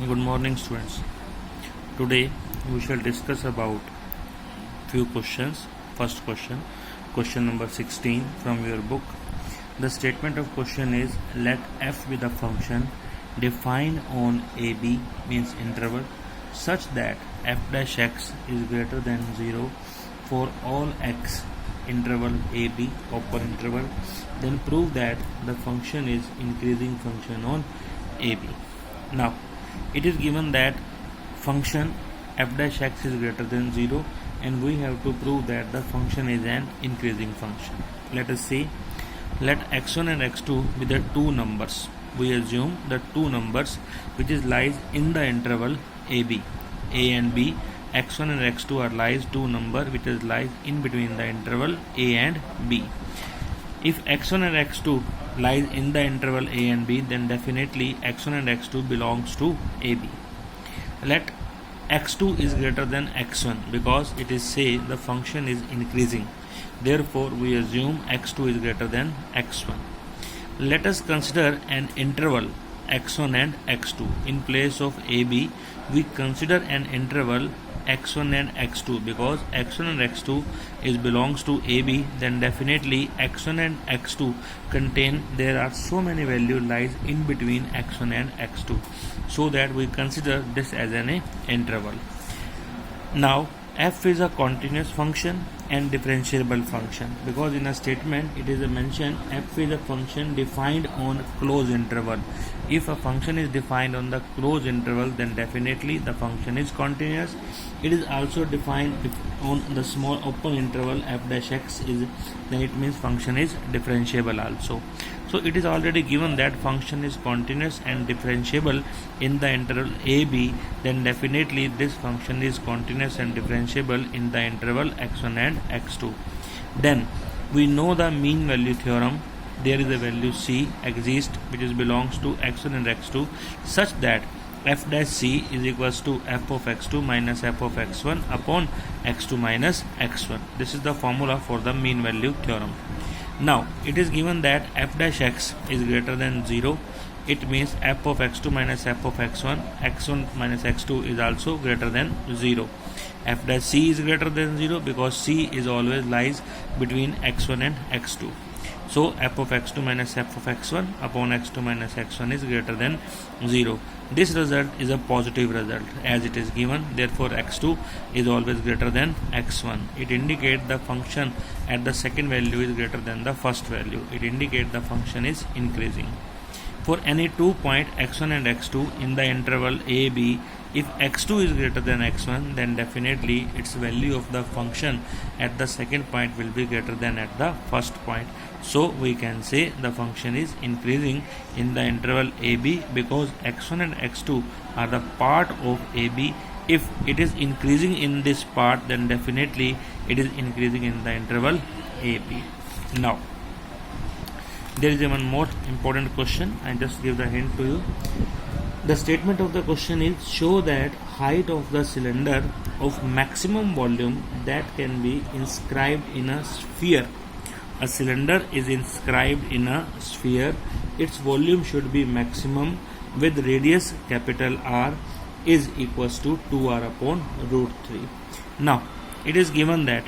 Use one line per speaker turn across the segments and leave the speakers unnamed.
Good morning, students. Today we shall discuss about few questions. First question number 16 from your book. The statement of question is, let f be the function defined on AB, means interval, such that f dash x is greater than 0 for all x interval AB, open interval. Then prove that the function is increasing function on AB. Now it is given that function f dash x is greater than 0 and we have to prove that the function is an increasing function. Let us see. Let x1 and x2 be the two numbers. We assume the two numbers which is lies in the interval AB, a and b. x1 and x2 are lies two number which is lies in between the interval a and b. If x1 and x2 lies in the interval a and b, then definitely x1 and x2 belongs to ab. Let x2 is greater than x1 because it is say the function is increasing. Therefore, we assume x2 is greater than x1. Let us consider an interval x1 and x2. In place of ab, we consider an interval x1 and x2 because x1 and x2 is belongs to AB. Then definitely x1 and x2 contain there are so many value lies in between x1 and x2, so that we consider this as an interval. Now f is a continuous function and differentiable function because in a statement it is mentioned f is a function defined on closed interval. If a function is defined on the closed interval, then definitely the function is continuous. It is also defined on the small open interval f dash x is, then it means function is differentiable also. So it is already given that function is continuous and differentiable in the interval AB, then definitely this function is continuous and differentiable in the interval x1 and x2. Then we know the mean value theorem. There is a value c exists which is belongs to x1 and x2 such that f dash c is equals to f of x2 minus f of x1 upon x2 minus x1. This is the formula for the mean value theorem. Now it is given that f dash x is greater than 0. It means f of x2 minus f of x1 minus x2 is also greater than 0. F dash c is greater than 0 because c is always lies between x1 and x2. So f of x2 minus f of x1 upon x2 minus x1 is greater than 0. This result is a positive result as it is given. Therefore x2 is always greater than x1. It indicates the function at the second value is greater than the first value. It indicates the function is increasing. For any 2 point x1 and x2 in the interval a b, if x2 is greater than x1, then definitely its value of the function at the second point will be greater than at the first point. So we can say the function is increasing in the interval AB because x1 and x2 are the part of AB. If it is increasing in this part, then definitely it is increasing in the interval AB. Now there is one more important question. I just give the hint to you. The statement of the question is, show that height of the cylinder of maximum volume that can be inscribed in a sphere. A cylinder is inscribed in a sphere. Its volume should be maximum with radius capital R is equals to 2r upon root 3. Now it is given that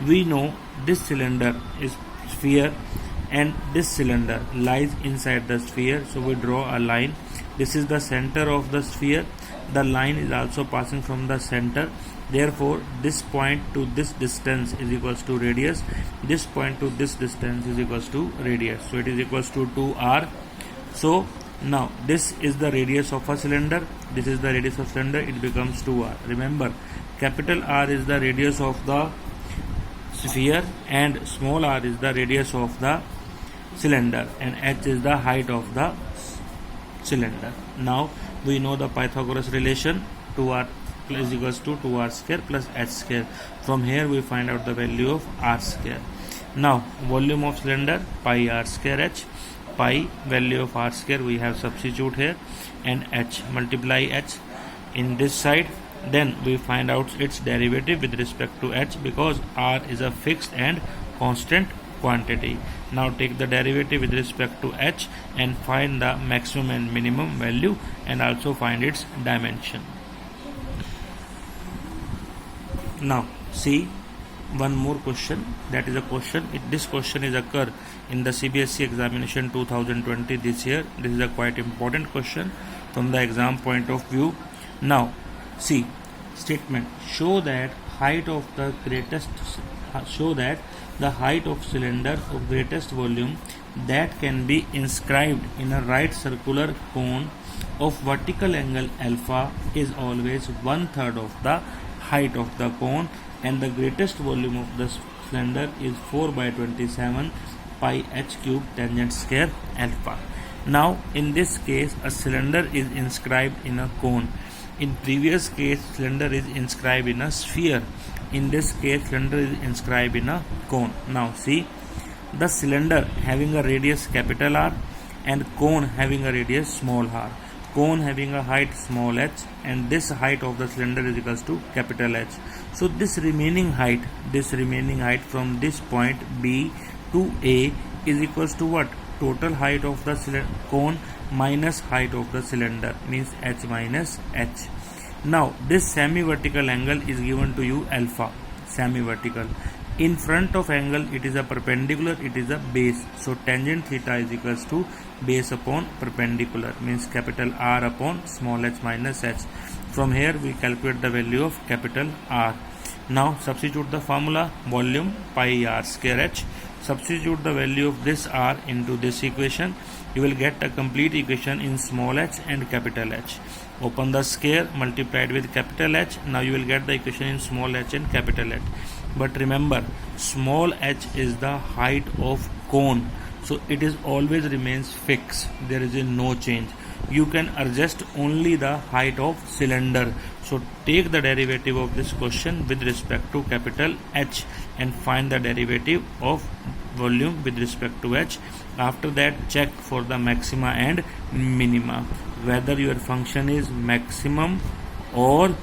we know this cylinder is sphere and this cylinder lies inside the sphere. So we draw a line. This is the center of the sphere. The line is also passing from the center. Therefore, this point to this distance is equals to radius. This point to this distance is equals to radius. So it is equals to 2r. So now this is the radius of a cylinder. This is the radius of cylinder. It becomes 2r. Remember, capital R is the radius of the sphere and small r is the radius of the cylinder and h is the height of the cylinder. Now we know the Pythagoras relation, 2r is equals to 2r square plus h square. From here we find out the value of r square. Now volume of cylinder pi r square h, pi value of r square we have substitute here, and h multiply h in this side. Then we find out its derivative with respect to h because r is a fixed and constant quantity. Now take the derivative with respect to h and find the maximum and minimum value and also find its dimension. Now see one more question, that is a question, this question is occur in the CBSE examination 2020 this year. This is a quite important question from the exam point of view. Now see statement, show that the height of cylinder of greatest volume that can be inscribed in a right circular cone of vertical angle alpha is always 1/3 of the height of the cone, and the greatest volume of the cylinder is 4/27 pi h cube tangent square alpha. Now in this case a cylinder is inscribed in a cone. In previous case cylinder is inscribed in a sphere. In this case cylinder is inscribed in a cone. Now see, the cylinder having a radius capital R and cone having a radius small r. Cone having a height small h, and this height of the cylinder is equals to capital H. So this remaining height from this point B to A is equals to what? Total height of the cone minus height of the cylinder, means h minus h. Now this semi-vertical angle is given to you alpha, semi-vertical. In front of angle it is a perpendicular, it is a base. So tangent theta is equals to base upon perpendicular, means capital R upon small h minus h. From here we calculate the value of capital R. Now substitute the formula, volume pi r square h. Substitute the value of this r into this equation. You will get a complete equation in small h and capital H. Open the square multiplied with capital H. Now you will get the equation in small h and capital H. But remember, small h is the height of cone, so it is always remains fixed. There is no change. You can adjust only the height of cylinder. So take the derivative of this question with respect to capital H and find the derivative of volume with respect to h. After that check for the maxima and minima, whether your function is maximum or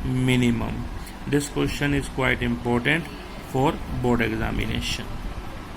minimum. This question is quite important for board examination.